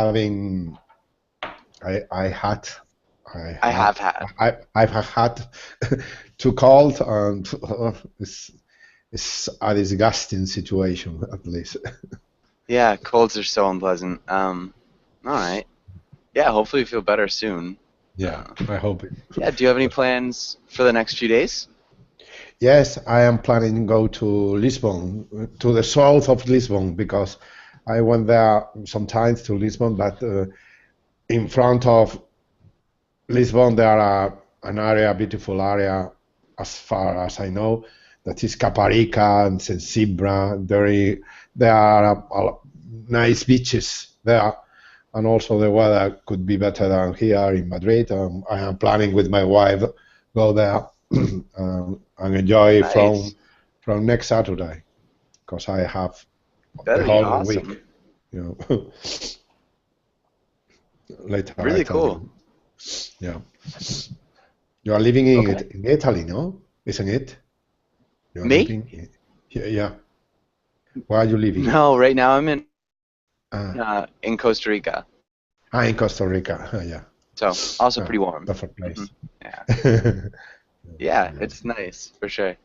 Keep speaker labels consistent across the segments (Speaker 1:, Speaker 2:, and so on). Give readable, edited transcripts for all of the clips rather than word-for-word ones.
Speaker 1: having I had
Speaker 2: I have had.
Speaker 1: I've had two colds, and it's a disgusting situation, at least.
Speaker 2: Yeah, colds are so unpleasant. All right. Yeah, hopefully you feel better soon.
Speaker 1: Yeah, I hope it.
Speaker 2: Yeah, do you have any plans for the next few days?
Speaker 1: Yes, I am planning to go to Lisbon, to the south of Lisbon, because I went there sometimes to Lisbon, but in front of Lisbon there are an area, beautiful area, as far as I know, that is Caparica and Sensibra. There are nice beaches there, and also the weather could be better than here in Madrid. I am planning with my wife go there and enjoy
Speaker 2: Nice.
Speaker 1: from next Saturday, because I have the
Speaker 2: That'd be
Speaker 1: whole week.
Speaker 2: awesome.
Speaker 1: You know, later I
Speaker 2: Really
Speaker 1: tell
Speaker 2: cool.
Speaker 1: you. Yeah, you are living in
Speaker 2: Okay.
Speaker 1: in Italy, no? Isn't it? You are
Speaker 2: Me?
Speaker 1: living yeah, yeah. Where are you living?
Speaker 2: No, right now I'm
Speaker 1: Ah,
Speaker 2: in Costa Rica.
Speaker 1: in Costa Rica. Yeah,
Speaker 2: So also
Speaker 1: ah,
Speaker 2: pretty warm.
Speaker 1: perfect
Speaker 2: Hmm.
Speaker 1: place.
Speaker 2: Yeah. Yeah,
Speaker 1: Yeah.
Speaker 2: it's nice for sure.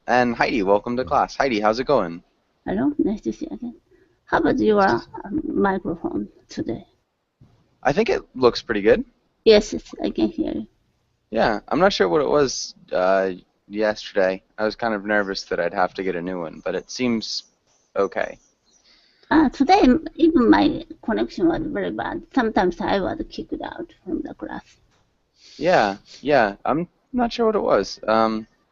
Speaker 2: And Heidi, welcome to class. Heidi, how's it going?
Speaker 3: Hello, nice to see you again. How about your
Speaker 2: Nice to see-
Speaker 3: microphone today?
Speaker 2: I think it looks pretty good.
Speaker 3: Yes, I can hear you.
Speaker 2: Yeah, I'm not sure what it was yesterday. I was kind of nervous that I'd have to get a new one, but it seems okay.
Speaker 3: Today, even my connection was very bad. Sometimes I was kicked out from the class.
Speaker 2: Yeah, yeah, I'm not sure what it was.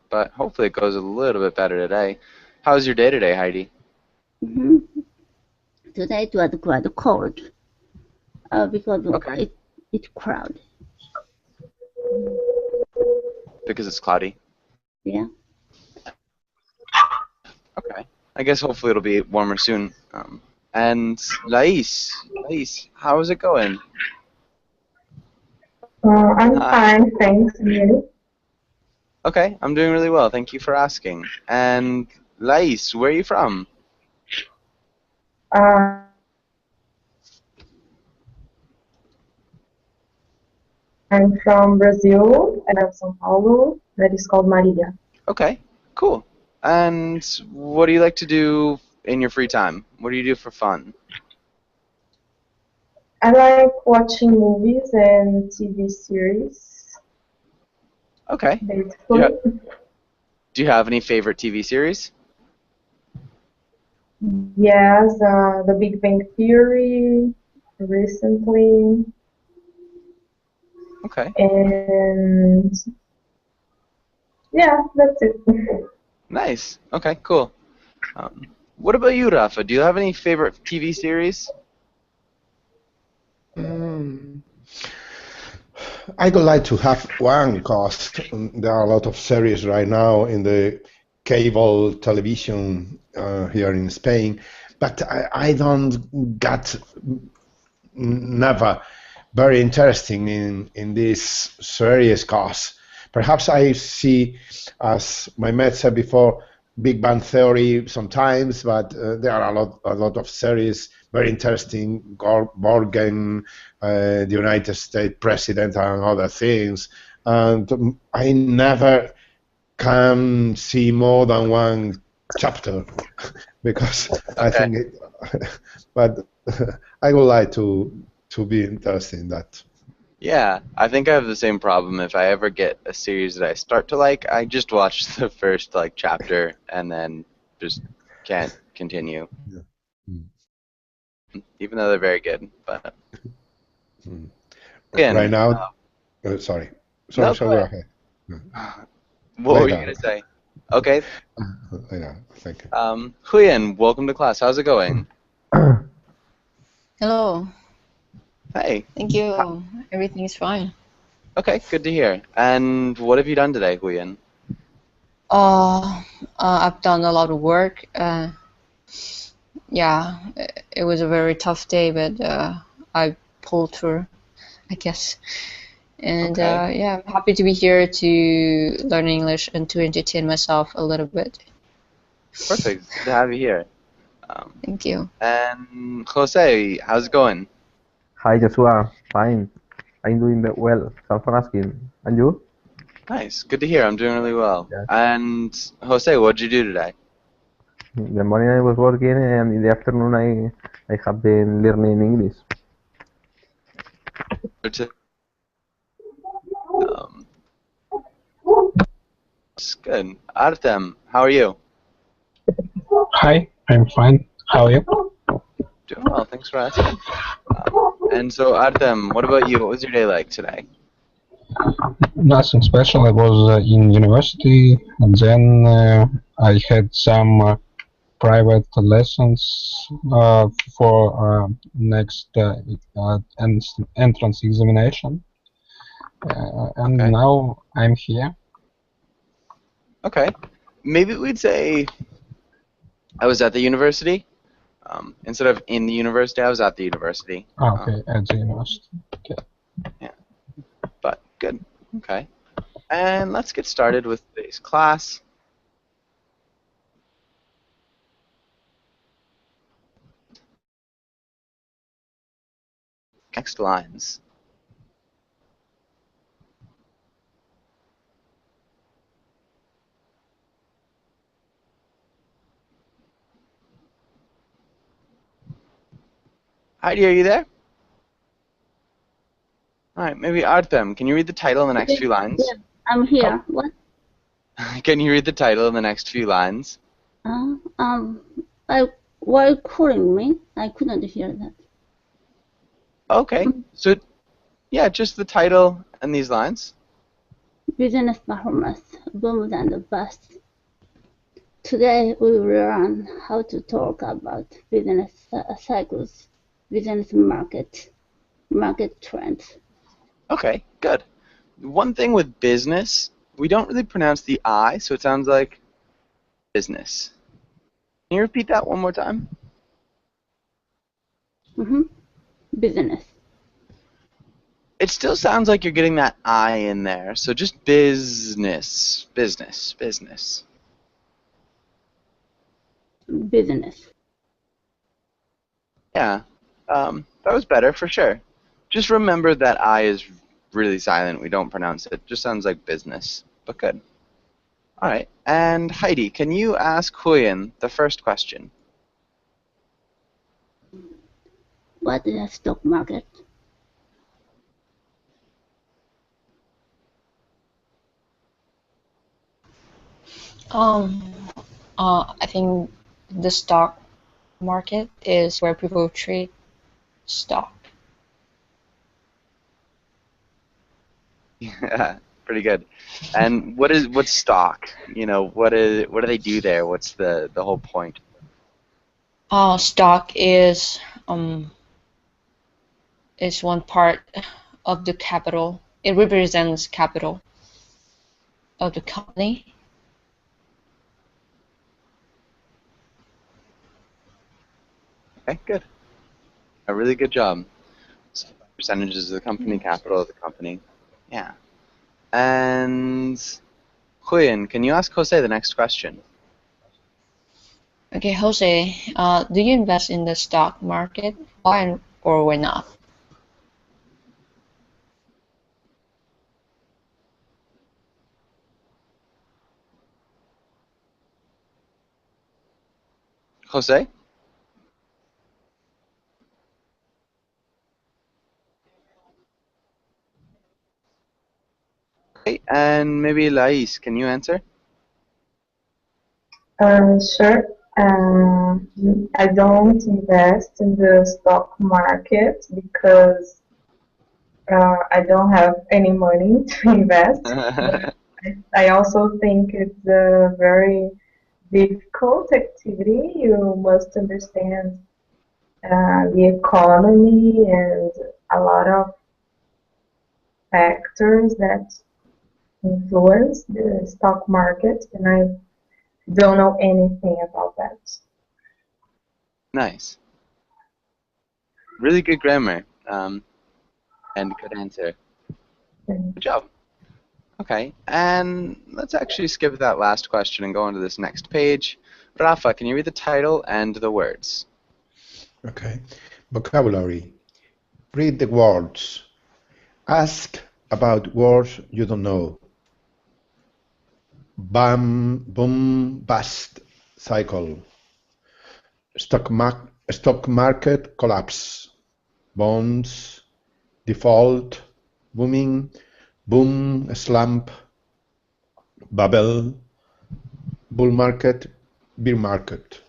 Speaker 2: But hopefully it goes a little bit better today. How's your day today, Heidi?
Speaker 3: Hmm. Today it was quite cold because
Speaker 2: Okay,
Speaker 3: it's crowded.
Speaker 2: because it's cloudy.
Speaker 3: Yeah.
Speaker 2: Okay. I guess hopefully it'll be warmer soon. And Lais, how's it going?
Speaker 4: I'm
Speaker 2: Hi.
Speaker 4: fine, thanks. And you?
Speaker 2: Okay, I'm doing really well. Thank you for asking. And Lais, where are you from?
Speaker 4: Uh, I'm from Brazil, and I'm São Paulo. That is called Marília.
Speaker 2: Okay, cool. And what do you like to do in your free time? What do you do for fun?
Speaker 4: I like watching movies and TV series,
Speaker 2: Okay. Do you,
Speaker 4: basically.
Speaker 2: do you have any favorite TV series?
Speaker 4: Yes, The Big Bang Theory recently,
Speaker 2: Okay.
Speaker 4: and yeah, that's it.
Speaker 2: Nice. Okay, cool. What about you, Rafa? Do you have any favorite TV series?
Speaker 1: Mm, I would like to have one, because there are a lot of series right now in the cable television here in Spain, but I don't get never very interesting in this series, cause perhaps I see, as my mate said before, Big Bang Theory sometimes, but there are a lot of series very interesting, Borgen, the United States President, and other things, and I never can see more than one chapter because I
Speaker 2: Okay.
Speaker 1: think but I would like to be interested in that.
Speaker 2: Yeah, I think I have the same problem. If I ever get a series that I start to like, I just watch the first chapter and then just can't continue,
Speaker 1: Yeah. Mm.
Speaker 2: even though they're very good. But
Speaker 1: Mm. Right
Speaker 2: again,
Speaker 1: now, sorry,
Speaker 2: no, go
Speaker 1: go
Speaker 2: ahead.
Speaker 1: ahead. No,
Speaker 2: What were you
Speaker 1: later.
Speaker 2: gonna say? Okay.
Speaker 1: Yeah, thank you.
Speaker 2: Huyen, welcome to class. How's it going?
Speaker 5: Hello,
Speaker 2: Hey.
Speaker 5: thank you. Everything is fine.
Speaker 2: Okay, good to hear. And what have you done today, Huyen?
Speaker 5: I've done a lot of work. Yeah, it was a very tough day, but I pulled through, I guess. And
Speaker 2: Okay,
Speaker 5: yeah, I'm happy to be here to learn English and to entertain myself a little bit.
Speaker 2: perfect. It's good to have you here. Um,
Speaker 5: Thank you.
Speaker 2: and Jose, how's it going?
Speaker 6: Hi Joshua, fine. I'm doing well. Thanks for asking. And you?
Speaker 2: Nice. Good to hear. I'm doing really well.
Speaker 6: Yeah.
Speaker 2: And Jose, what'd you do today?
Speaker 6: In the morning I was working, and in the afternoon I have been learning English.
Speaker 2: Um, it's good. Artem, how are you?
Speaker 7: Hi, I'm fine. How are you?
Speaker 2: Doing well. Thanks for asking. And so, Artem, what about you? What was your day like today?
Speaker 7: Nothing special. I was in university, and then I had some private lessons for next entrance examination, and
Speaker 2: Okay.
Speaker 7: now I'm here.
Speaker 2: Okay. Maybe we'd say I was at the university. Instead of in the university, I was at the university.
Speaker 7: Okay, at the university. Okay.
Speaker 2: Yeah. But good. Okay. And let's get started with today's class. Next lines. Heidi, are you there? All right, maybe Artem, can you read the title in the next few lines?
Speaker 3: Yeah, I'm here. What?
Speaker 2: Can you read the title in the next few lines?
Speaker 3: Why calling me? I couldn't hear that.
Speaker 2: Okay, so yeah, just the title and these lines.
Speaker 3: Business performance, booms and busts. Today we will learn how to talk about business cycles, business market trends.
Speaker 2: Okay, good. One thing with business, we don't really pronounce the I, so it sounds like business. Can you repeat that one more time?
Speaker 3: Business.
Speaker 2: It still sounds like you're getting that I in there, so just business, business, business.
Speaker 3: Business.
Speaker 2: Yeah, that was better for sure. Just remember that I is really silent. We don't pronounce it. Just sounds like business, but good. All right. And Heidi, can you ask Huyen the first question?
Speaker 3: What is a stock market?
Speaker 5: I think the stock market is where people trade stock.
Speaker 2: Yeah, pretty good. And what's stock? You know, what do they do there? What's the whole point?
Speaker 5: Stock is one part of the capital. It represents capital of the company.
Speaker 2: Okay, good. A really good job. So percentages of the company, capital of the company. Yeah. And Huyen, can you ask Jose the next question?
Speaker 5: Okay, Jose, do you invest in the stock market? Why or why not?
Speaker 2: Jose? Okay, and maybe Lais, can you answer?
Speaker 4: Sure. I don't invest in the stock market because I don't have any money to invest. But I also think it's a very difficult activity. You must understand the economy and a lot of factors that influence the stock market, and I don't know anything about that.
Speaker 2: Nice. Really good grammar. And good answer. Good job. Okay, and let's actually skip that last question and go on to this next page. Rafa, can you read the title and the words?
Speaker 1: Okay. Vocabulary. Read the words. Ask about words you don't know. Bam, boom, bust cycle. Stock market collapse. Bonds, default, booming, boom, slump, bubble, bull market, bear market,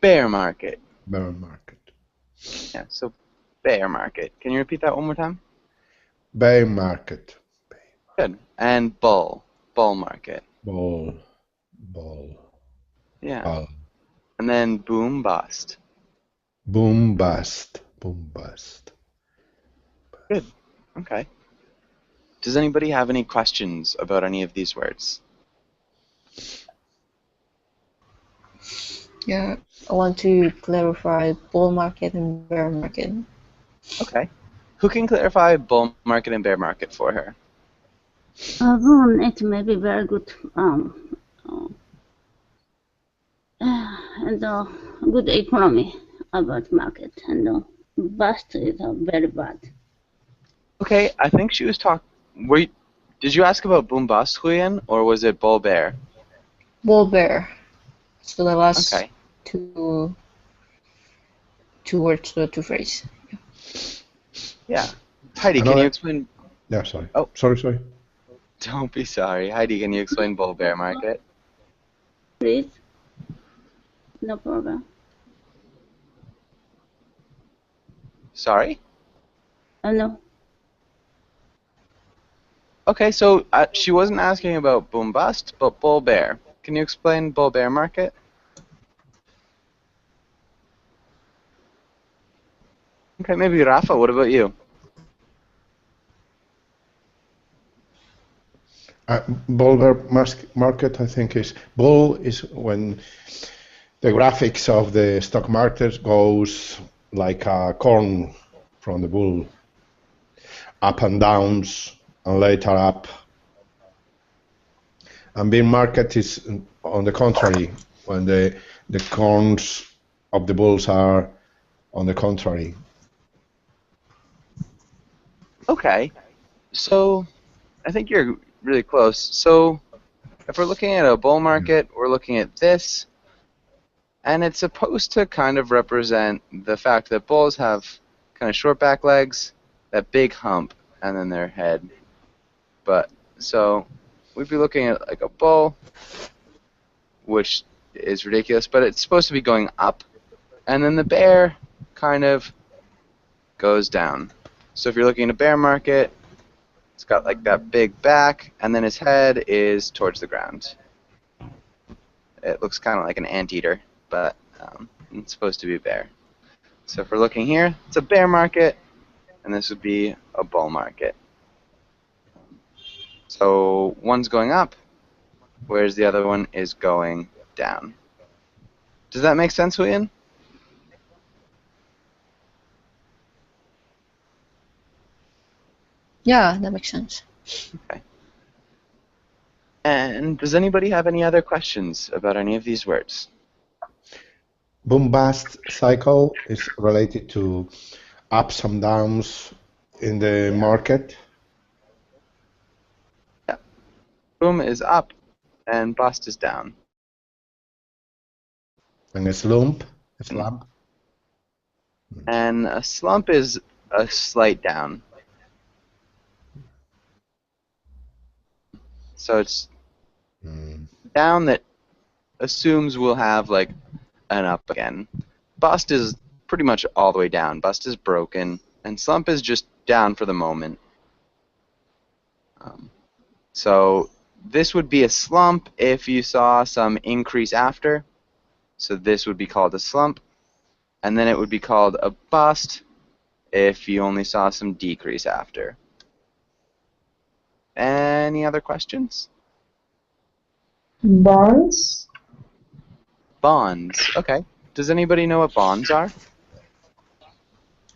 Speaker 2: Bear market.
Speaker 1: bear market.
Speaker 2: Yeah, so bear market. Can you repeat that one more time?
Speaker 1: Bear market.
Speaker 2: Good. And bull market.
Speaker 1: Bull.
Speaker 2: Yeah.
Speaker 1: Bull.
Speaker 2: And then boom bust.
Speaker 1: Boom bust. Boom bust.
Speaker 2: Good. Okay. Does anybody have any questions about any of these words?
Speaker 5: Yeah, I want to clarify bull market and bear market.
Speaker 2: Okay. Who can clarify bull market and bear market for her?
Speaker 3: Boom, it may be very good. And good economy about market, and bust is very bad.
Speaker 2: Okay, I think she was talking. Did you ask about boom bust, Huyen, or was it bull bear?
Speaker 5: Bull bear. So the last
Speaker 2: Okay.
Speaker 5: two words, two phrases.
Speaker 2: Yeah. Heidi, can you explain?
Speaker 1: Yeah, sorry.
Speaker 2: Oh.
Speaker 1: Sorry.
Speaker 2: Don't be sorry. Heidi, can you explain bull bear market?
Speaker 3: Please? No problem.
Speaker 2: Sorry?
Speaker 3: No.
Speaker 2: Okay, so she wasn't asking about boom bust, but bull bear. Can you explain bull bear market? Okay, maybe Rafa, what about you?
Speaker 1: Bull bear market, I think, is bull is when the graphics of the stock market goes like a corn from the bull, up and downs, and later up. And bear market is on the contrary, when the corns of the bulls are on the contrary.
Speaker 2: Okay, so I think you're really close. So if we're looking at a bull market, we're looking at this, and it's supposed to kind of represent the fact that bulls have kind of short back legs, that big hump, and then their head. But so we'd be looking at like a bull, which is ridiculous, but it's supposed to be going up, and then the bear kind of goes down. So if you're looking at a bear market, it's got like that big back, and then his head is towards the ground. It looks kind of like an anteater, but it's supposed to be a bear. So if we're looking here, it's a bear market, and this would be a bull market. So one's going up, whereas the other one is going down. Does that make sense, Huyen?
Speaker 5: Yeah, that makes sense.
Speaker 2: Okay. And does anybody have any other questions about any of these words?
Speaker 1: Boom bust cycle is related to ups and downs in the market.
Speaker 2: Yeah. Boom is up, and bust is down.
Speaker 1: And a slump.
Speaker 2: And a slump is a slight down. So it's down that assumes we'll have like an up again. Bust is pretty much all the way down. Bust is broken, and slump is just down for the moment. So this would be a slump if you saw some increase after. So this would be called a slump. And then it would be called a bust if you only saw some decrease after. Any other questions?
Speaker 4: Bonds.
Speaker 2: Bonds. Okay. Does anybody know what bonds are?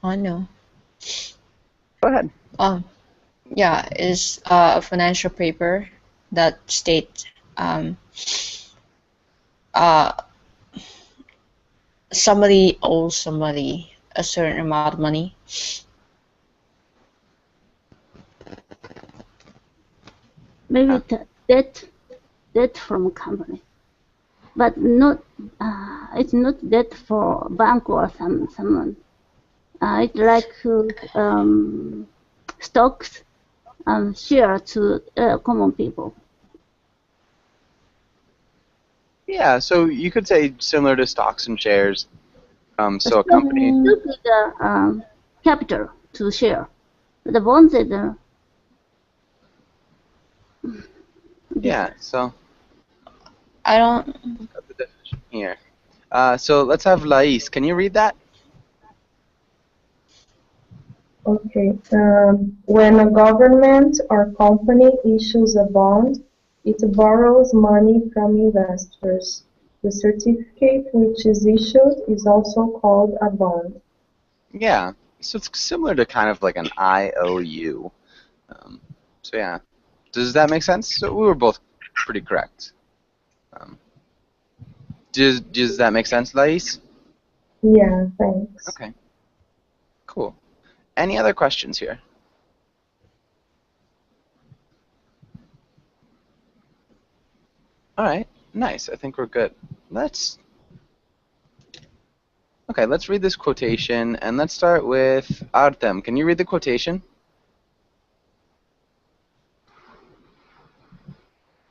Speaker 5: I know.
Speaker 2: Go ahead.
Speaker 5: Yeah, it's a financial paper that states somebody owes somebody a certain amount of money.
Speaker 3: Maybe debt from company, but not. It's not debt for bank or someone. It's like stocks and share to common people.
Speaker 2: Yeah, so you could say similar to stocks and shares. So a company.
Speaker 3: Stock is the capital to share. The bonds is
Speaker 2: Yeah, so
Speaker 5: I don't.
Speaker 2: got the definition here. So let's have Lais. Can you read that?
Speaker 4: Okay. When a government or company issues a bond, it borrows money from investors. The certificate which is issued is also called a bond.
Speaker 2: Yeah, so it's similar to kind of like an IOU. So yeah, does that make sense? So we were both pretty correct. Does that make sense, Lais?
Speaker 4: Yeah, thanks.
Speaker 2: Okay, cool. Any other questions here? All right, nice. I think we're good. Let's read this quotation, and let's start with Artem. Can you read the quotation?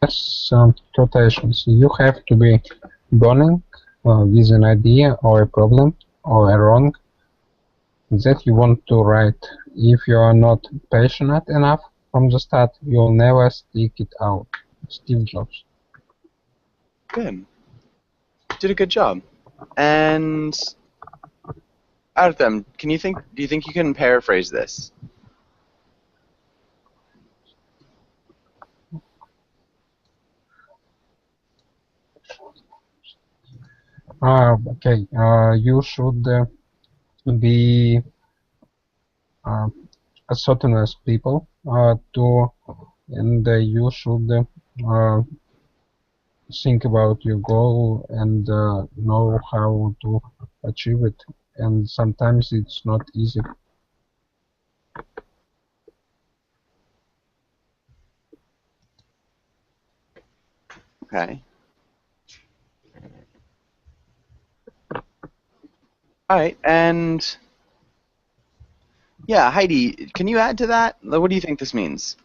Speaker 7: Yes, quotations. You have to be burning with an idea or a problem or a wrong that you want to right. If you are not passionate enough from the start, you'll never stick it out. Steve Jobs.
Speaker 2: Good. Did a good job. And Artem, do you think you can paraphrase this?
Speaker 7: Okay. You should be assertiveness people and you should think about your goal and know how to achieve it. And sometimes it's not easy.
Speaker 2: Okay. All right, and yeah, Heidi, can you add to that? What do you think this means?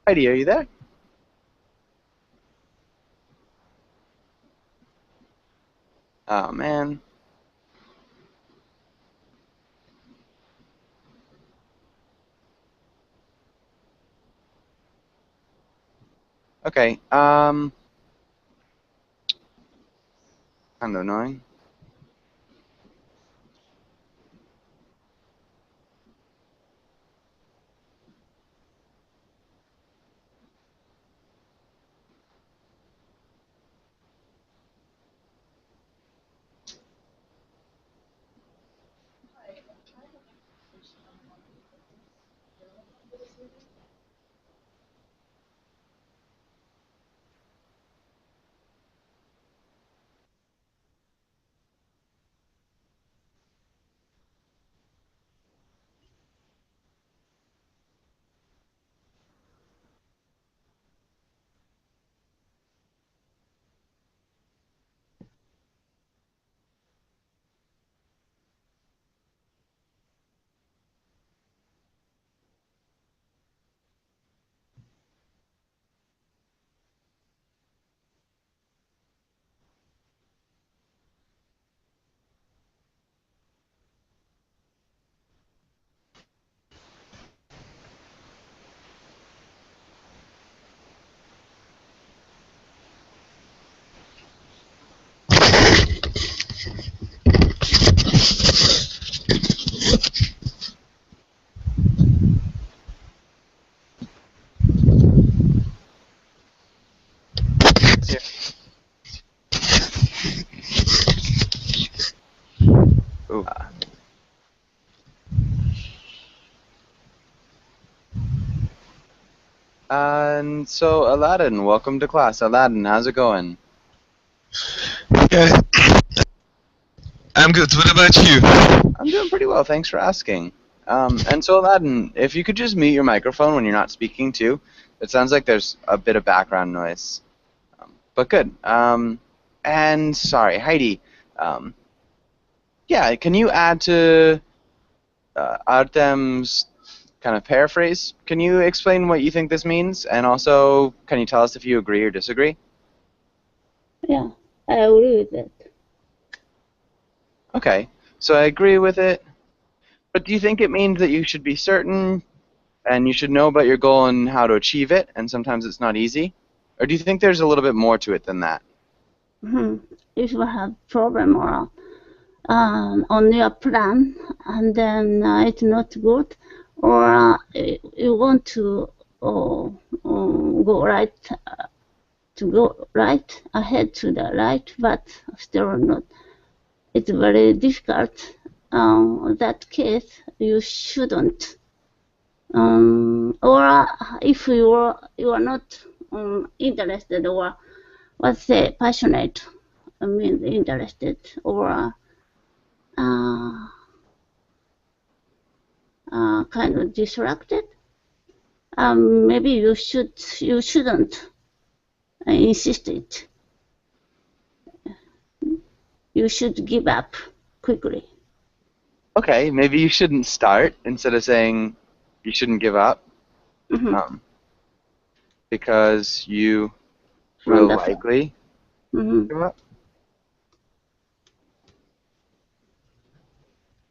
Speaker 2: Heidi, are you there? Oh man. Okay. Kind of annoying. Here. Ooh. And so, Aladdin, welcome to class. Aladdin, how's it going?
Speaker 8: Yeah, I'm good. What about you?
Speaker 2: I'm doing pretty well, thanks for asking. And so, Aladdin, if you could just mute your microphone when you're not speaking too. It sounds like there's a bit of background noise. But good. And sorry, Heidi. Yeah, can you add to Artem's kind of paraphrase? Can you explain what you think this means? And also, can you tell us if you agree or disagree?
Speaker 3: Yeah, I agree with it.
Speaker 2: Okay, so I agree with it. But do you think it means that you should be certain and you should know about your goal and how to achieve it, and sometimes it's not easy? Or do you think there's a little bit more to it than that?
Speaker 3: If you have problem or on your plan and then it's not good, or you want to go right ahead to the right, but still not. It's very difficult. In that case, you shouldn't. Or if you are not interested, or let's say passionate, I mean interested, or kind of distracted, maybe you shouldn't insist it. You should give up quickly.
Speaker 2: Okay, maybe you shouldn't start instead of saying you shouldn't give up. Because you will likely give up.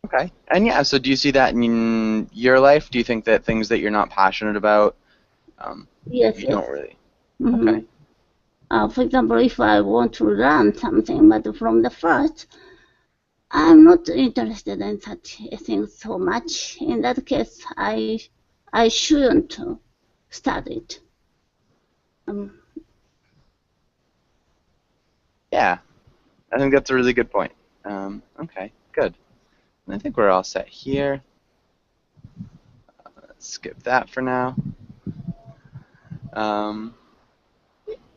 Speaker 2: Okay. And yeah, so do you see that in your life? Do you think that things that you're not passionate about,
Speaker 3: yes,
Speaker 2: you don't really?
Speaker 3: Okay. For example, if I want to learn something, but from the first, I'm not interested in such things so much. In that case, I shouldn't start it.
Speaker 2: Yeah, I think that's a really good point. Okay, good. And I think we're all set here. Let's skip that for now.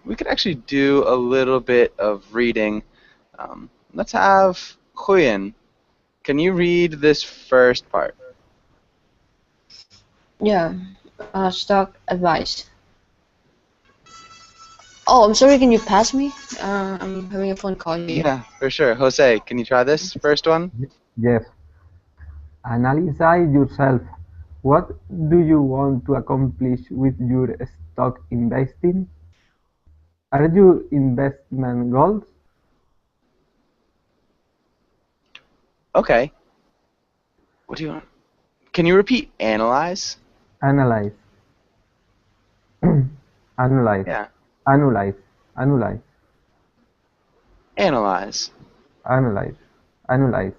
Speaker 2: We could actually do a little bit of reading. Let's have Huyen. Can you read this first part?
Speaker 5: Yeah, stock advice. Oh, I'm sorry, can you pass me? I'm having a phone call here.
Speaker 2: Yeah, for sure. Jose, can you try this first one?
Speaker 6: Yes. Analyze yourself. What do you want to accomplish with your stock investing? Are your investment goals?
Speaker 2: Okay. What do you want? Can you repeat analyze?
Speaker 6: Analyze. Analyze.
Speaker 2: Yeah.
Speaker 6: Analyze. Analyze.
Speaker 2: Analyze.
Speaker 6: Analyze. Analyze.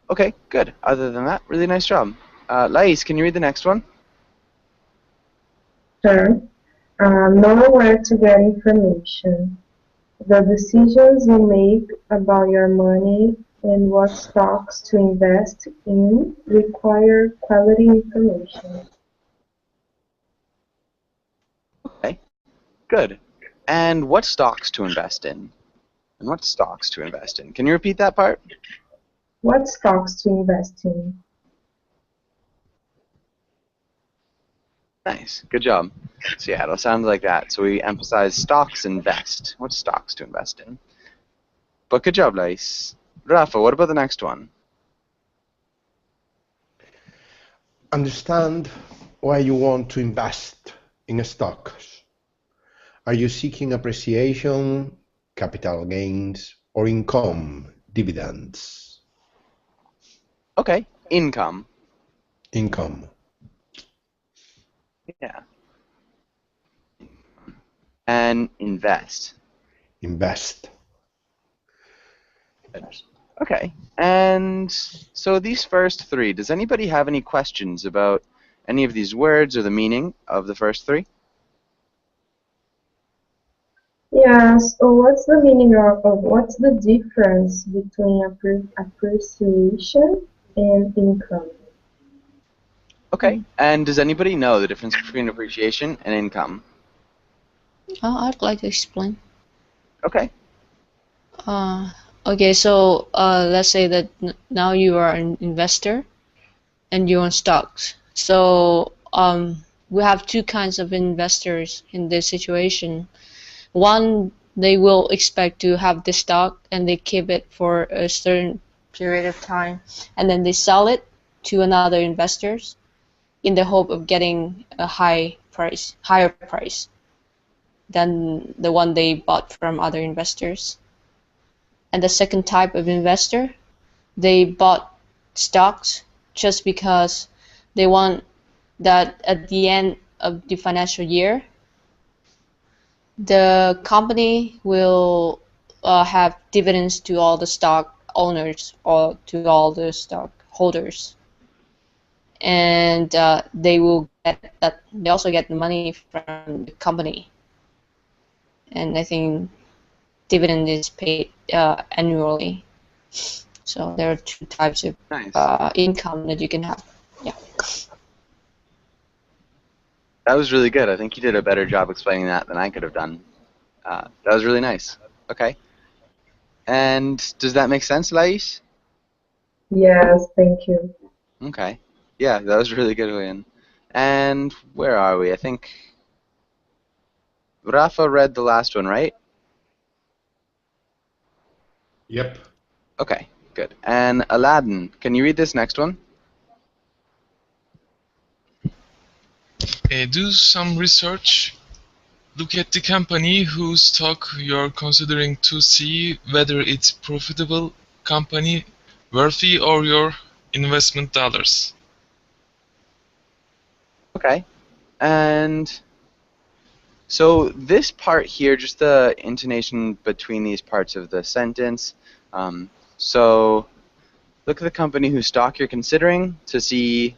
Speaker 2: Okay, good. Other than that, really nice job. Lais, can you read the next one?
Speaker 4: Sure. Know where to get information. The decisions you make about your money and what stocks to invest in require quality information.
Speaker 2: Okay, good. And what stocks to invest in? And what stocks to invest in? Can you repeat that part?
Speaker 4: What stocks to invest in?
Speaker 2: Nice, good job. So yeah, it'll sound like that. So we emphasize stocks invest. What stocks to invest in? But good job, Lais. Rafa, what about the next one?
Speaker 1: Understand why you want to invest in stocks. Are you seeking appreciation, capital gains, or income, dividends?
Speaker 2: Okay, income.
Speaker 1: Income.
Speaker 2: Yeah. And invest.
Speaker 1: Invest.
Speaker 2: Okay, and so these first three, does anybody have any questions about any of these words or the meaning of the first three?
Speaker 4: Yeah, So what's the meaning of what's the difference between appreciation and income?
Speaker 2: Okay. And does anybody know the difference between appreciation and income?
Speaker 5: I'd like to explain.
Speaker 2: Okay.
Speaker 5: Okay, so let's say that now you are an investor and you own stocks. So we have two kinds of investors in this situation. One, they will expect to have the stock and they keep it for a certain period of time, and then they sell it to another investors in the hope of getting a higher price than the one they bought from other investors. And the second type of investor, they bought stocks just because they want that at the end of the financial year, the company will have dividends to all the stock owners or to all the stock holders. And they will get that. They also get the money from the company. And I think dividend is paid annually. So there are two types of
Speaker 2: Nice.
Speaker 5: income that you can have. Yeah.
Speaker 2: That was really good. I think you did a better job explaining that than I could have done. That was really nice. Okay. And does that make sense, Lais?
Speaker 4: Yes, thank you.
Speaker 2: Okay. Yeah, that was really good, William. And where are we? I think Rafa read the last one, right?
Speaker 1: Yep.
Speaker 2: Okay, good. And Aladdin, can you read this next one?
Speaker 8: Do some research. Look at the company whose stock you're considering to see whether it's profitable company worthy of your investment dollars.
Speaker 2: Okay. And so this part here, just the intonation between these parts of the sentence. So look at the company whose stock you're considering to see.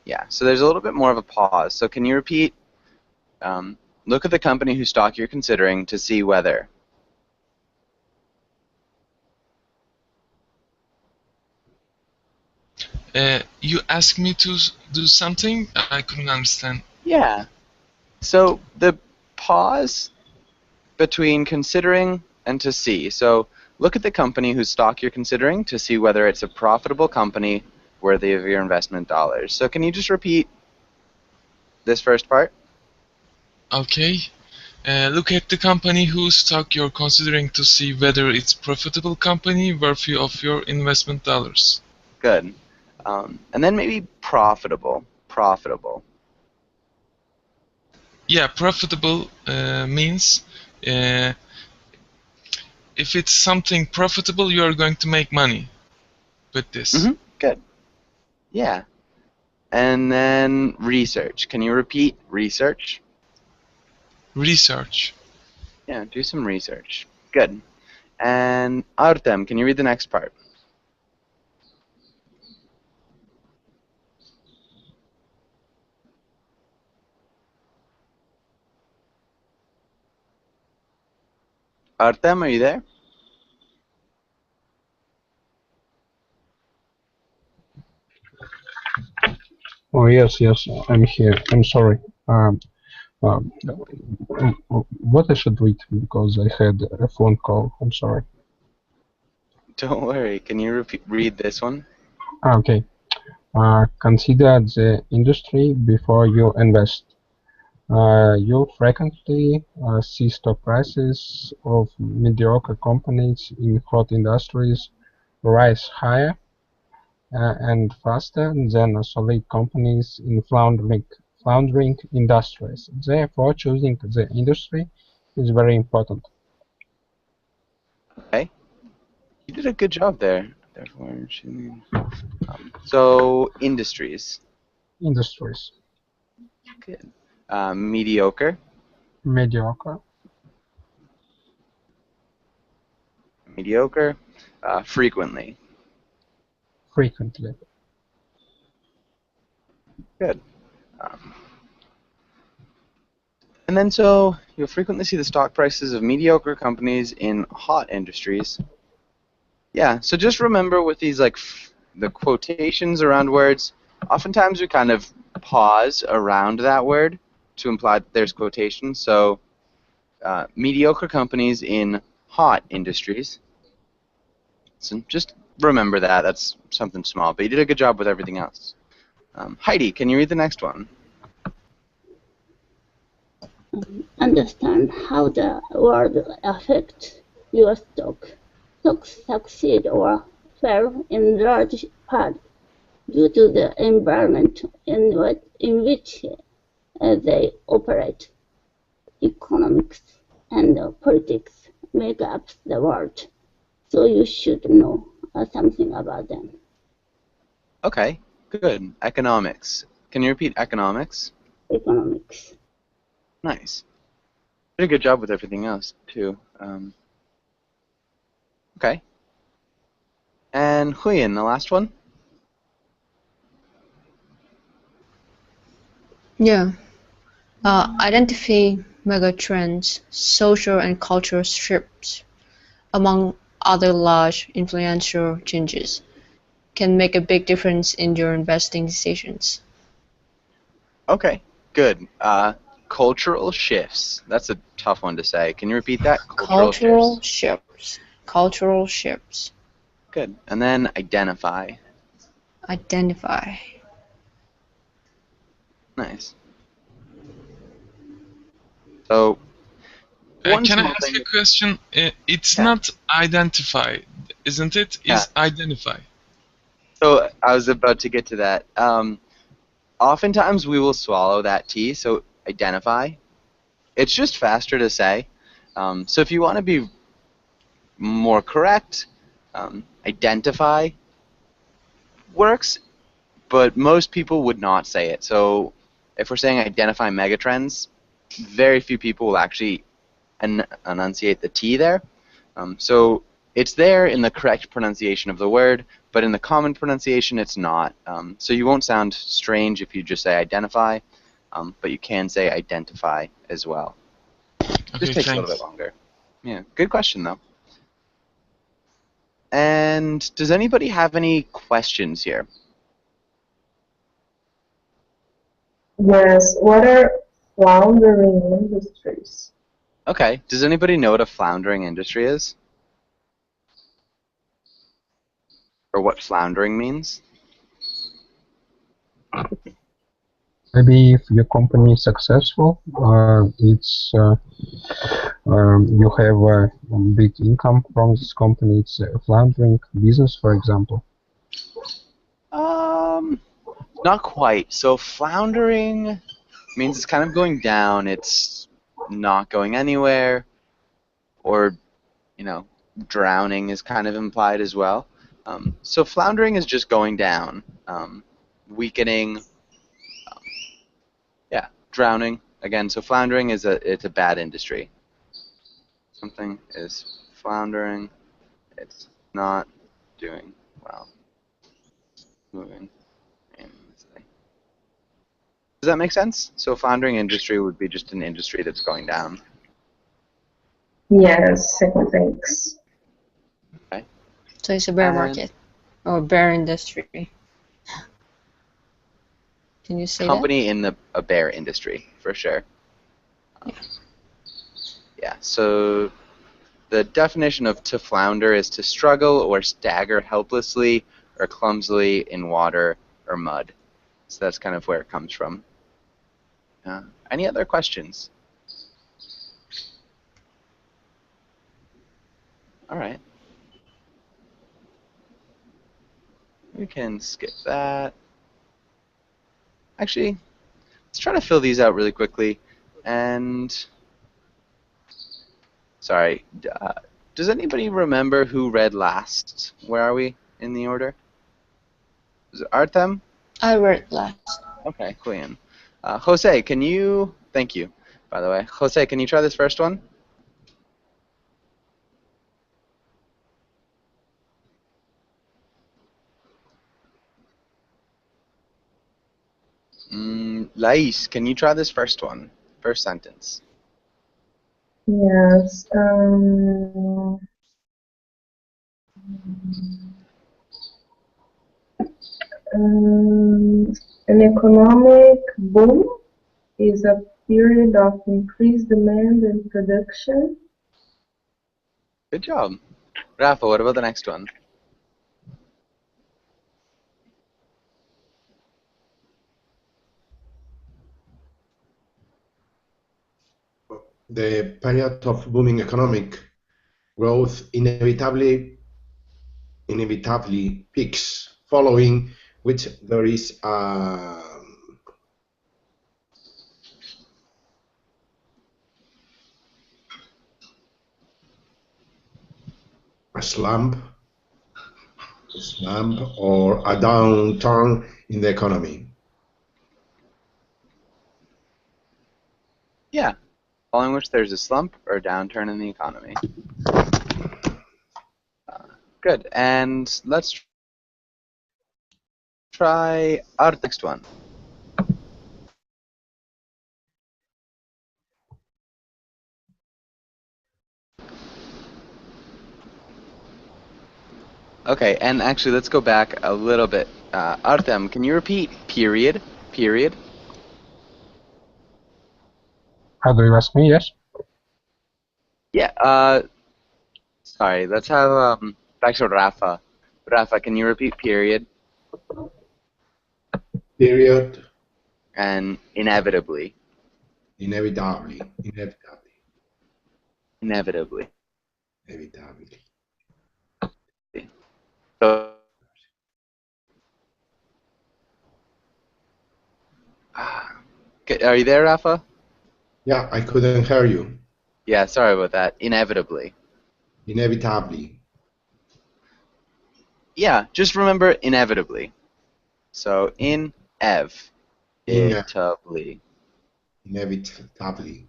Speaker 2: Yeah, so there's a little bit more of a pause. So can you repeat? Look at the company whose stock you're considering to see whether.
Speaker 8: You asked me to do something? I couldn't understand.
Speaker 2: Yeah. So the pause between considering and to see. So look at the company whose stock you're considering to see whether it's a profitable company worthy of your investment dollars. So can you just repeat this first part?
Speaker 8: Okay. Look at the company whose stock you're considering to see whether it's profitable company worthy of your investment dollars.
Speaker 2: Good. And then maybe profitable. Profitable.
Speaker 8: Yeah, profitable means if it's something profitable, you are going to make money with this.
Speaker 2: Good. Yeah. And then research. Can you repeat research?
Speaker 8: Research.
Speaker 2: Yeah, do some research. Good. And Artem, can you read the next part? Artem, are you there?
Speaker 7: Oh, yes, I'm here. I'm sorry. What I should read because I had a phone call. I'm sorry.
Speaker 2: Don't worry. Can you read this one?
Speaker 7: Okay. Consider the industry before you invest. You frequently see stock prices of mediocre companies in hot industries rise higher and faster than solid companies in floundering industries. Therefore, choosing the industry is very important.
Speaker 2: Okay. You did a good job there. Therefore, so industries.
Speaker 7: Industries.
Speaker 2: Good. Mediocre.
Speaker 7: Mediocre.
Speaker 2: Mediocre. Frequently.
Speaker 7: Frequently.
Speaker 2: Good. And And then so you'll frequently see the stock prices of mediocre companies in hot industries. Yeah, so just remember with these like the quotations around words, oftentimes we kind of pause around that word to imply that there's quotations. So mediocre companies in hot industries. So just remember that. That's something small, but you did a good job with everything else. Heidi, can you read the next one?
Speaker 3: Understand how the world affects your stock. Stocks succeed or fail in large part due to the environment in which they operate. Economics and politics make up the world, so you should know something about them.
Speaker 2: Okay, good. Economics. Can you repeat economics?
Speaker 3: Economics.
Speaker 2: Nice. Did a good job with everything else, too. Okay. And Huyen, the last one?
Speaker 5: Yeah. Identify megatrends, social and cultural shifts, among other large influential changes, can make a big difference in your investing decisions.
Speaker 2: Okay, good. Cultural shifts. That's a tough one to say. Can you repeat that?
Speaker 5: Cultural shifts. Cultural shifts.
Speaker 2: Good. And then identify.
Speaker 5: Identify.
Speaker 2: Nice. So,
Speaker 8: can I ask you a question? It's not identify, isn't it? It's identify.
Speaker 2: So I was about to get to that. Oftentimes we will swallow that T, so identify. It's just faster to say. So if you want to be more correct, identify works, but most people would not say it. So if we're saying identify megatrends, very few people will actually enunciate the T there. So it's there in the correct pronunciation of the word, but in the common pronunciation it's not. So you won't sound strange if you just say identify, but you can say identify as well.
Speaker 8: Okay,
Speaker 2: just takes a little bit longer. Yeah, good question though. And does anybody have any questions here?
Speaker 4: Yes, what are floundering industries?
Speaker 2: Okay, does anybody know what a floundering industry is? Or what floundering means?
Speaker 7: Maybe if your company is successful, it's you have a big income from this company. It's a floundering business, for example.
Speaker 2: Not quite. So floundering means it's kind of going down. It's not going anywhere, or drowning is kind of implied as well. So floundering is just going down, weakening. Yeah, drowning again. So floundering is it's a bad industry. Something is floundering. It's not doing well. Moving aimlessly. Does that make sense? So floundering industry would be just an industry that's going down.
Speaker 4: Yes, second thanks.
Speaker 2: Okay.
Speaker 5: So it's a bear market or bear industry. Can you say
Speaker 2: company in a bear industry for sure. Yeah. So the definition of to flounder is to struggle or stagger helplessly or clumsily in water or mud. So that's kind of where it comes from. Any other questions? All right. We can skip that. Actually, let's try to fill these out really quickly. And sorry, does anybody remember who read last? Where are we in the order? Is it Artem?
Speaker 5: I read last.
Speaker 2: Okay, Queen. Jose, can you? Thank you, by the way. Jose, can you try this first one? Lais, can you try this first one? First sentence.
Speaker 4: Yes. An economic boom is a period of increased demand and production.
Speaker 2: Good job. Rafa, what about the next one?
Speaker 1: The period of booming economic growth inevitably peaks, following which there is a slump or a downturn in the economy.
Speaker 2: Yeah, following which there's a slump or downturn in the economy. Good, and let's try our next one. Okay, and actually, let's go back a little bit. Artem, can you repeat period? Period?
Speaker 7: How do you ask me? Yes.
Speaker 2: Yeah, sorry, let's have, back to Rafa. Rafa, can you repeat period?
Speaker 1: Period.
Speaker 2: And inevitably.
Speaker 1: Inevitably.
Speaker 2: Inevitably.
Speaker 1: Inevitably.
Speaker 2: So, okay, are you there, Rafa?
Speaker 1: Yeah, I couldn't hear you.
Speaker 2: Yeah, sorry about that. Inevitably.
Speaker 1: Inevitably.
Speaker 2: Yeah, just remember inevitably. So, inevitably.
Speaker 1: Inevitably.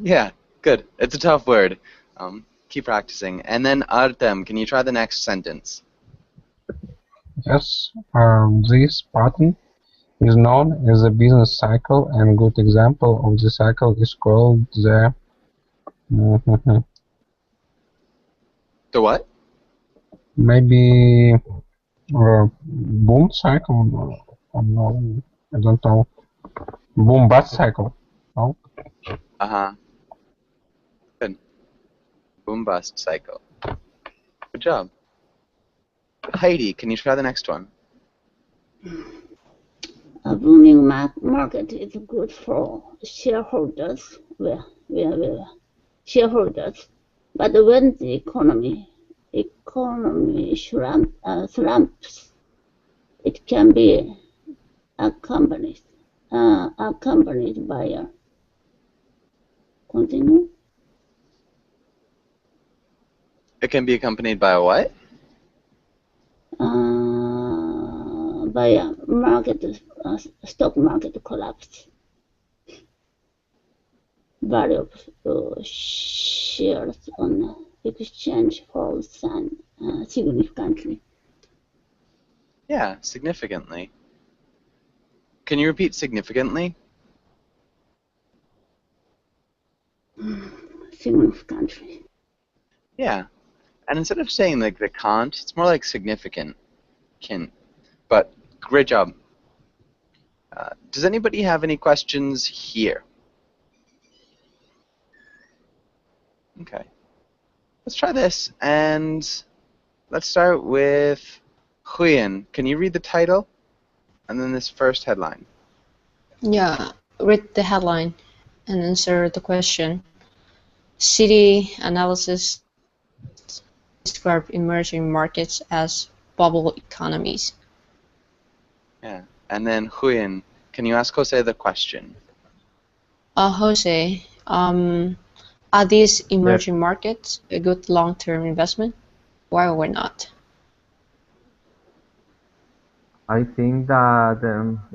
Speaker 2: Yeah, good. It's a tough word. Keep practicing. And then Artem, can you try the next sentence?
Speaker 7: Yes. This pattern is known as a business cycle, and a good example of the cycle is called the
Speaker 2: The what?
Speaker 7: maybe boom cycle. No, I don't know. Boom bust cycle. No.
Speaker 2: Uh-huh. Good. Boom bust cycle. Good job. Heidi, can you try the next one?
Speaker 3: A booming market is good for shareholders, shareholders. But when the economy slumps, it can be accompanied by a continue.
Speaker 2: It can be accompanied by a what?
Speaker 3: By a stock market collapse. Value of shares on exchange falls significantly.
Speaker 2: Yeah, significantly. Can you repeat significantly?
Speaker 3: Significantly.
Speaker 2: Yeah. And instead of saying like the can't, it's more like significant. Can. But great job. Does anybody have any questions here? Okay. Let's try this, and let's start with Huyen. Can you read the title? And then this first headline.
Speaker 5: Yeah, read the headline and answer the question. City analysis describe emerging markets as bubble economies.
Speaker 2: Yeah. And then Huyen, can you ask Jose the question?
Speaker 5: Jose, are these emerging markets a good long-term investment? Why or why not?
Speaker 6: I think that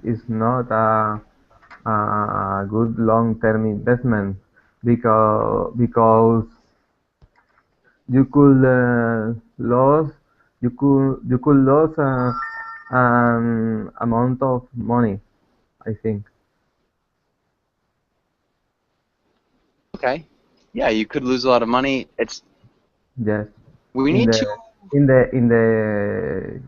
Speaker 6: it's not a good long-term investment because you could lose an amount of money, I think.
Speaker 2: Okay. Yeah, you could lose a lot of money.
Speaker 6: Yes.
Speaker 2: We
Speaker 6: In
Speaker 2: need
Speaker 6: the
Speaker 2: to.
Speaker 6: in the in the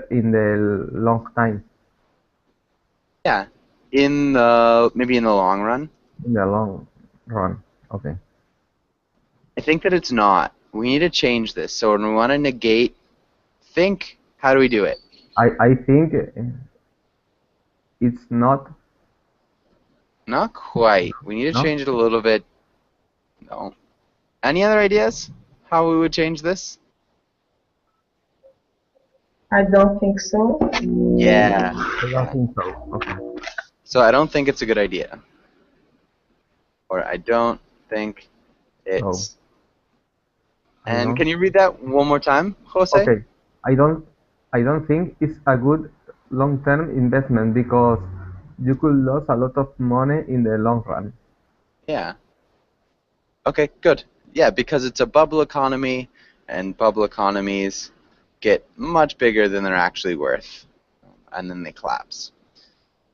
Speaker 6: in the long time.
Speaker 2: Yeah, maybe in the long run.
Speaker 6: In the long run. Okay.
Speaker 2: I think that it's not. We need to change this. So when we want to negate, think, how do we do it?
Speaker 6: I think it's not.
Speaker 2: Not quite. We need to
Speaker 6: No.
Speaker 2: change it a little bit. No. Any other ideas how we would change this?
Speaker 4: I don't think so.
Speaker 2: Yeah.
Speaker 6: I don't think so. Okay.
Speaker 2: So I don't think it's a good idea. Or I don't think it's.
Speaker 6: I
Speaker 2: And
Speaker 6: don't.
Speaker 2: can you read that one more time, Jose?
Speaker 6: Okay. I don't think it's a good long-term investment because you could lose a lot of money in the long run.
Speaker 2: Yeah. Okay, good. Yeah, because it's a bubble economy, and bubble economies get much bigger than they're actually worth, and then they collapse.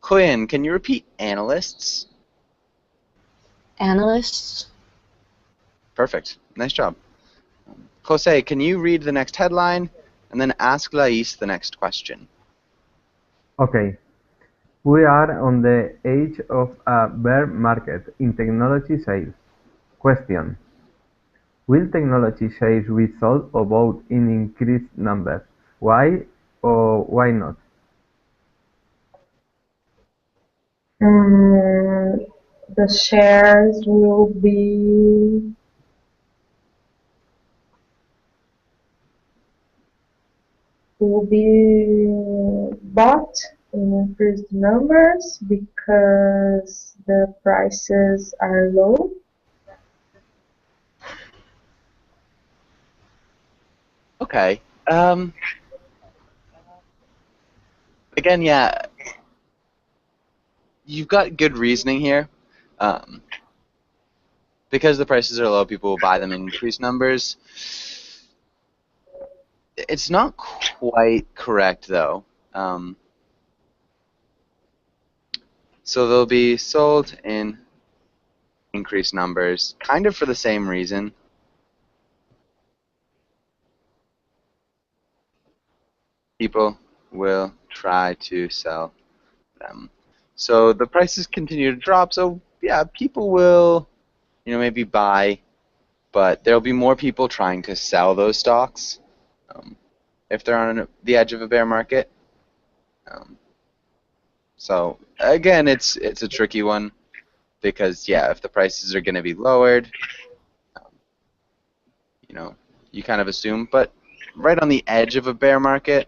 Speaker 2: Quinn, can you repeat analysts?
Speaker 5: Analysts?
Speaker 2: Perfect. Nice job. Jose, can you read the next headline and then ask Lais the next question?
Speaker 6: Okay. We are on the edge of a bear market in technology sales. Question. Will technology sales result about in increased numbers? Why or why not?
Speaker 4: The shares will be bought in increased numbers because the prices are low.
Speaker 2: Okay. Again, yeah, you've got good reasoning here. Because the prices are low, people will buy them in increased numbers. It's not quite correct, though. So they'll be sold in increased numbers, kind of for the same reason. People will try to sell them. So the prices continue to drop, so yeah, people will, maybe buy, but there'll be more people trying to sell those stocks if they're on the edge of a bear market. So again, it's a tricky one because yeah, if the prices are going to be lowered, you kind of assume, but right on the edge of a bear market,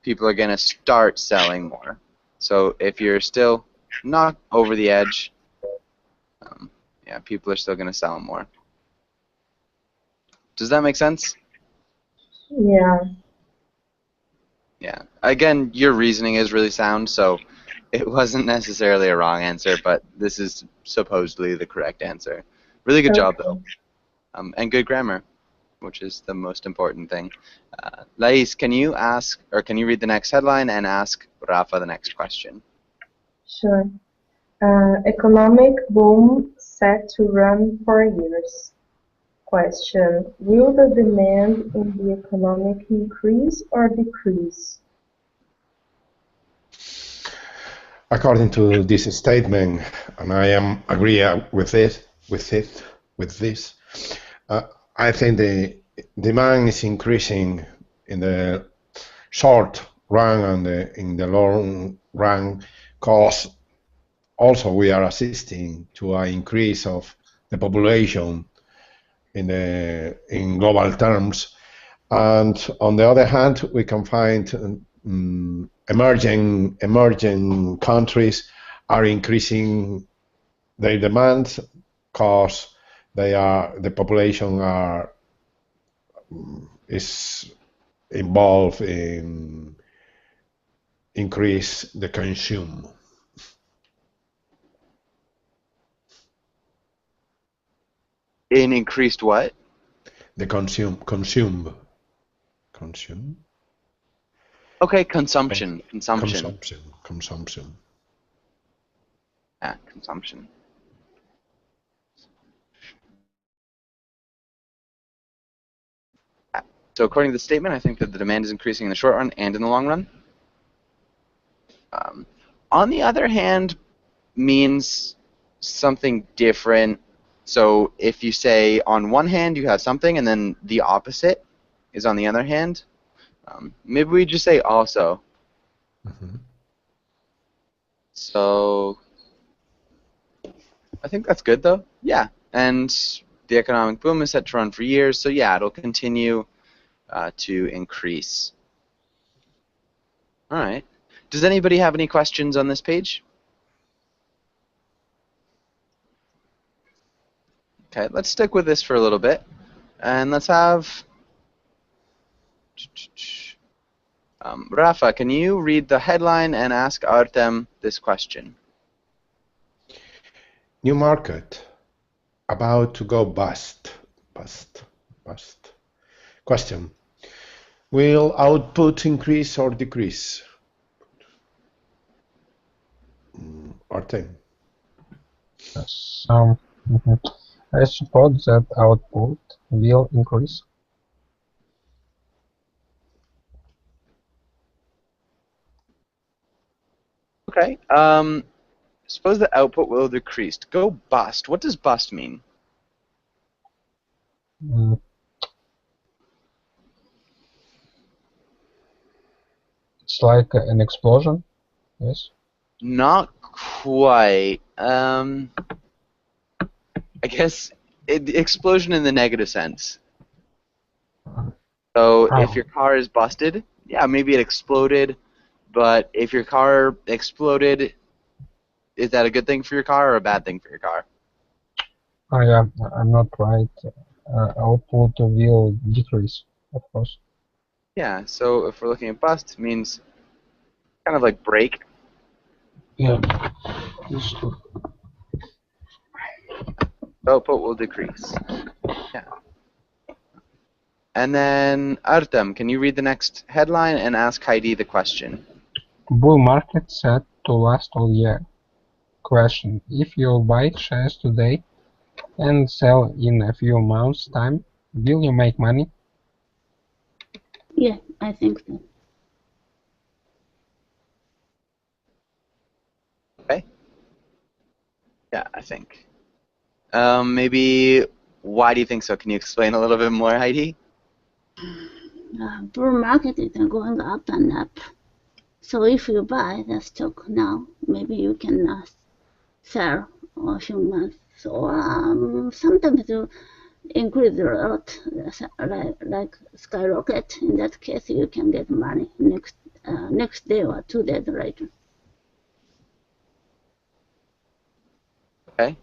Speaker 2: people are going to start selling more. So if you're still not over the edge, yeah, people are still going to sell more. Does that make sense?
Speaker 4: Yeah.
Speaker 2: Yeah. Again, your reasoning is really sound, so it wasn't necessarily a wrong answer, but this is supposedly the correct answer. Really good job, though. And good grammar, which is the most important thing. Lais, can you read the next headline and ask Rafa the next question?
Speaker 4: Sure. Economic boom set to run for years. Question. Will the demand in the economy increase or decrease?
Speaker 1: According to this statement, and I am agree with this, I think the demand is increasing in the short run and in the long run, because also we are assisting to an increase of the population in global terms, and on the other hand, we can find emerging countries are increasing their demands because the population is involved in increase the consume.
Speaker 2: In increased what?
Speaker 1: The consume.
Speaker 2: Okay, consumption.
Speaker 1: Consumption.
Speaker 2: Yeah, consumption. So according to the statement, I think that the demand is increasing in the short run and in the long run. On the other hand, means something different. So if you say on one hand you have something and then the opposite is on the other hand, maybe we just say also. So I think that's good though. Yeah, and the economic boom is set to run for years, so yeah, it'll continue to increase. All right. Does anybody have any questions on this page? Okay, let's stick with this for a little bit, and let's have Rafa, can you read the headline and ask Artem this question?
Speaker 1: New market about to go bust. Question: will output increase or decrease? Artem.
Speaker 7: Yes. I suppose that output will increase.
Speaker 2: Okay. Suppose the output will decrease. Go bust. What does bust mean?
Speaker 7: It's like an explosion. Yes.
Speaker 2: Not quite. I guess explosion in the negative sense. So if your car is busted, yeah, maybe it exploded. But if your car exploded, is that a good thing for your car or a bad thing for your car?
Speaker 7: Oh yeah, I'm not right. Output will decrease, of course.
Speaker 2: Yeah, so if we're looking at bust, it means kind of like break.
Speaker 7: Yeah.
Speaker 2: Output will decrease. Yeah. And then Artem, can you read the next headline and ask Heidi the question?
Speaker 7: Bull market set to last all year. Question: if you buy shares today and sell in a few months' time, will you make money?
Speaker 3: Yeah, I think so.
Speaker 2: Okay. Yeah, I think. Maybe why do you think so? Can you explain a little bit more, Heidi?
Speaker 3: Bull market is going up and up. So if you buy the stock now, maybe you can sell in a few months. So sometimes you increase a lot, like skyrocket. In that case, you can get money next day or 2 days later.
Speaker 2: Okay.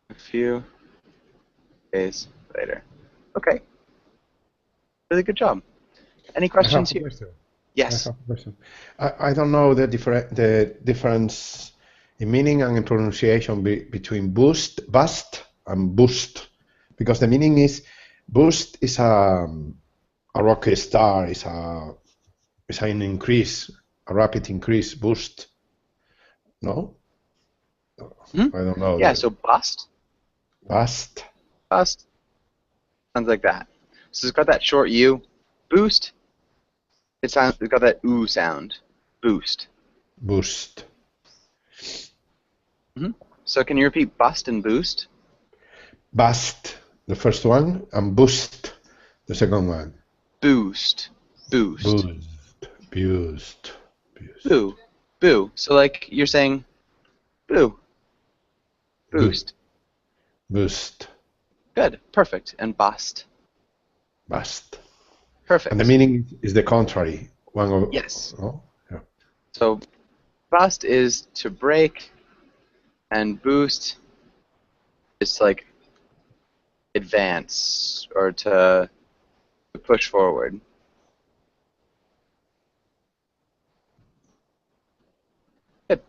Speaker 2: A few days later. Okay. Really good job. Any questions here? Yes.
Speaker 1: I have a question. I don't know the difference in meaning and in pronunciation between bust and boost, because the meaning is boost is a rocket star, is an increase, a rapid increase, boost. No?
Speaker 2: Mm-hmm.
Speaker 1: I don't know.
Speaker 2: Yeah, so bust.
Speaker 1: Bust.
Speaker 2: Bust. Sounds like that. So it's got that short U. Boost. It's got that oo sound. Boost.
Speaker 1: Boost.
Speaker 2: Mm-hmm. So can you repeat bust and boost?
Speaker 1: Bust, the first one, and boost, the second one.
Speaker 2: Boost. Boost.
Speaker 1: Boost.
Speaker 2: Boo. Boo. So like you're saying boo. Boost.
Speaker 1: Boost.
Speaker 2: Good. Perfect. And bust.
Speaker 1: Bust.
Speaker 2: Perfect.
Speaker 1: And the meaning is the contrary.
Speaker 2: Yes.
Speaker 1: Oh, yeah.
Speaker 2: So bust is to break, and boost is like advance or to push forward. Good.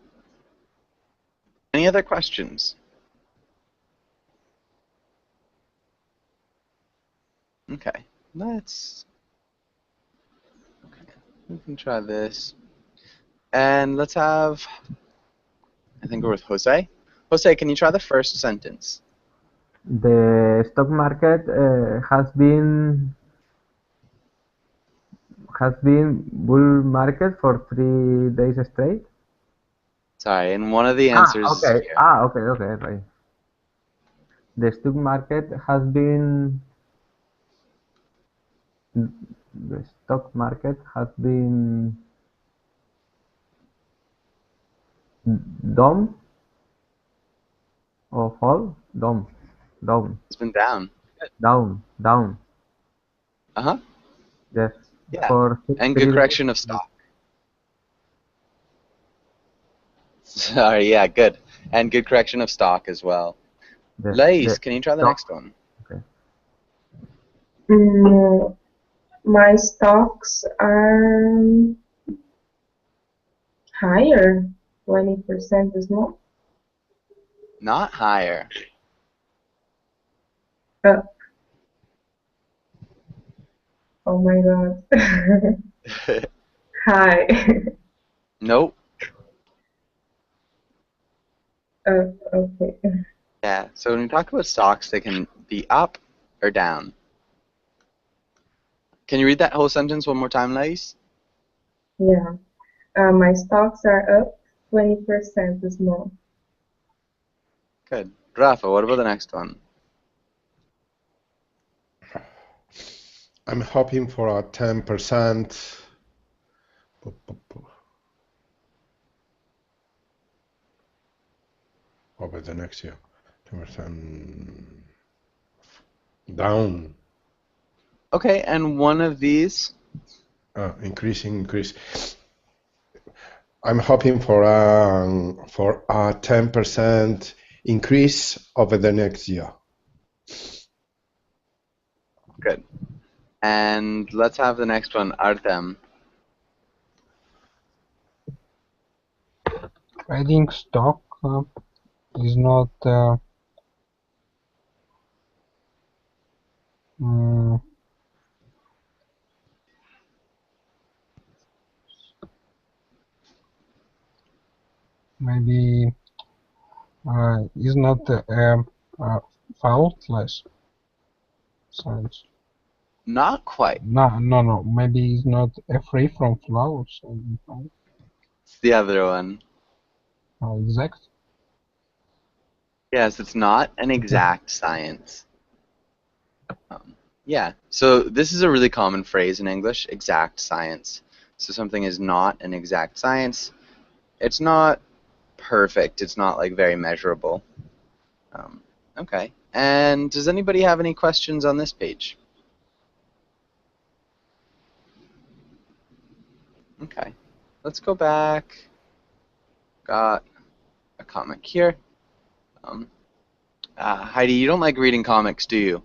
Speaker 2: Any other questions? Okay, we can try this. And let's have, I think we're with Jose. Jose, can you try the first sentence?
Speaker 6: The stock market has been bull market for 3 days straight.
Speaker 2: Sorry, and one of the answers
Speaker 6: Okay.
Speaker 2: here.
Speaker 6: Okay, right. The stock market has been down or fall? Down.
Speaker 2: It's been down.
Speaker 6: Down.
Speaker 2: Uh-huh.
Speaker 6: Yes.
Speaker 2: Yeah.
Speaker 6: For
Speaker 2: And
Speaker 6: 3
Speaker 2: good
Speaker 6: days.
Speaker 2: correction of stock. Sorry, yeah, good. And good correction of stock as well. Lace, can you try the next one?
Speaker 6: Okay.
Speaker 4: My stocks are higher, 20% is more.
Speaker 2: Not higher.
Speaker 4: Oh my god. High.
Speaker 2: Nope.
Speaker 4: Okay.
Speaker 2: Yeah, so when we talk about stocks, they can be up or down. Can you read that whole sentence one more time, Lace?
Speaker 4: Yeah. My stocks are up, 20% is more.
Speaker 2: Good. Rafa, what about the next one?
Speaker 1: I'm hoping for a 10% over the next year. 10% down.
Speaker 2: Okay, and one of these?
Speaker 1: Increase. I'm hoping for a 10% increase over the next year.
Speaker 2: Good. And let's have the next one, Artem.
Speaker 7: Trading stock is not maybe is not faultless science.
Speaker 2: Not quite.
Speaker 7: No. Maybe it's not free from flaws.
Speaker 2: It's the other one.
Speaker 7: Exact.
Speaker 2: Yes, it's not an exact science. Yeah, so this is a really common phrase in English, exact science. So something is not an exact science. It's not perfect. It's not like very measurable. Okay. And does anybody have any questions on this page? Okay. Let's go back. Got a comic here. Heidi, you don't like reading comics, do you?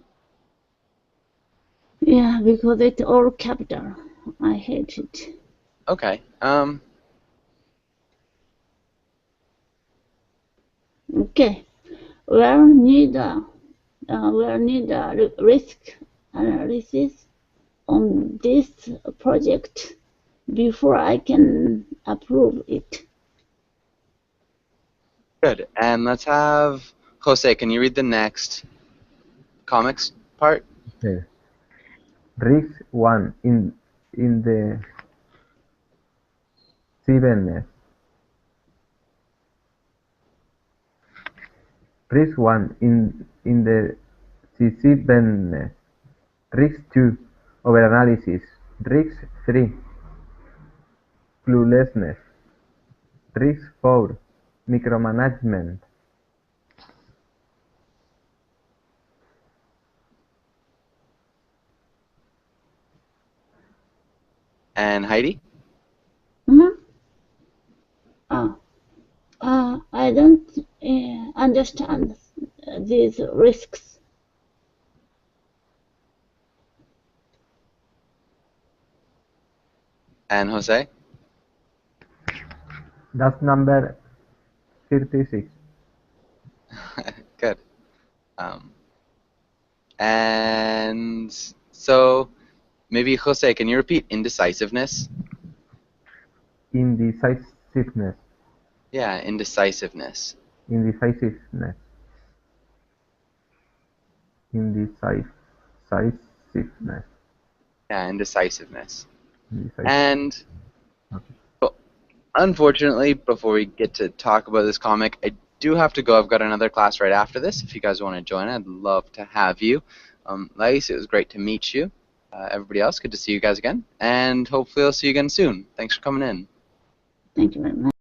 Speaker 3: Yeah, because it's all capital. I hate it.
Speaker 2: Okay.
Speaker 3: Okay. We'll need a risk analysis on this project before I can approve it.
Speaker 2: Good. And let's have Jose. Can you read the next comics part?
Speaker 6: Okay. Risk 1 in the seabedness. Risk 1 in the seabedness. Risk 2 overanalysis. Risk 3 cluelessness. Risk 4 micromanagement.
Speaker 2: And Heidi?
Speaker 3: I don't understand these risks.
Speaker 2: And Jose?
Speaker 6: That's number 36.
Speaker 2: Good. And so maybe Jose, can you repeat indecisiveness?
Speaker 6: Indecisiveness.
Speaker 2: Yeah, indecisiveness.
Speaker 6: Indecisiveness. indecisiveness.
Speaker 2: Yeah, indecisiveness.
Speaker 6: Indecisive.
Speaker 2: And
Speaker 6: Okay.
Speaker 2: well, unfortunately, before we get to talk about this comic, I do have to go. I've got another class right after this. If you guys want to join, I'd love to have you. Lais, it was great to meet you. Everybody else, good to see you guys again. And hopefully I'll see you again soon. Thanks for coming in.
Speaker 3: Thank you very much.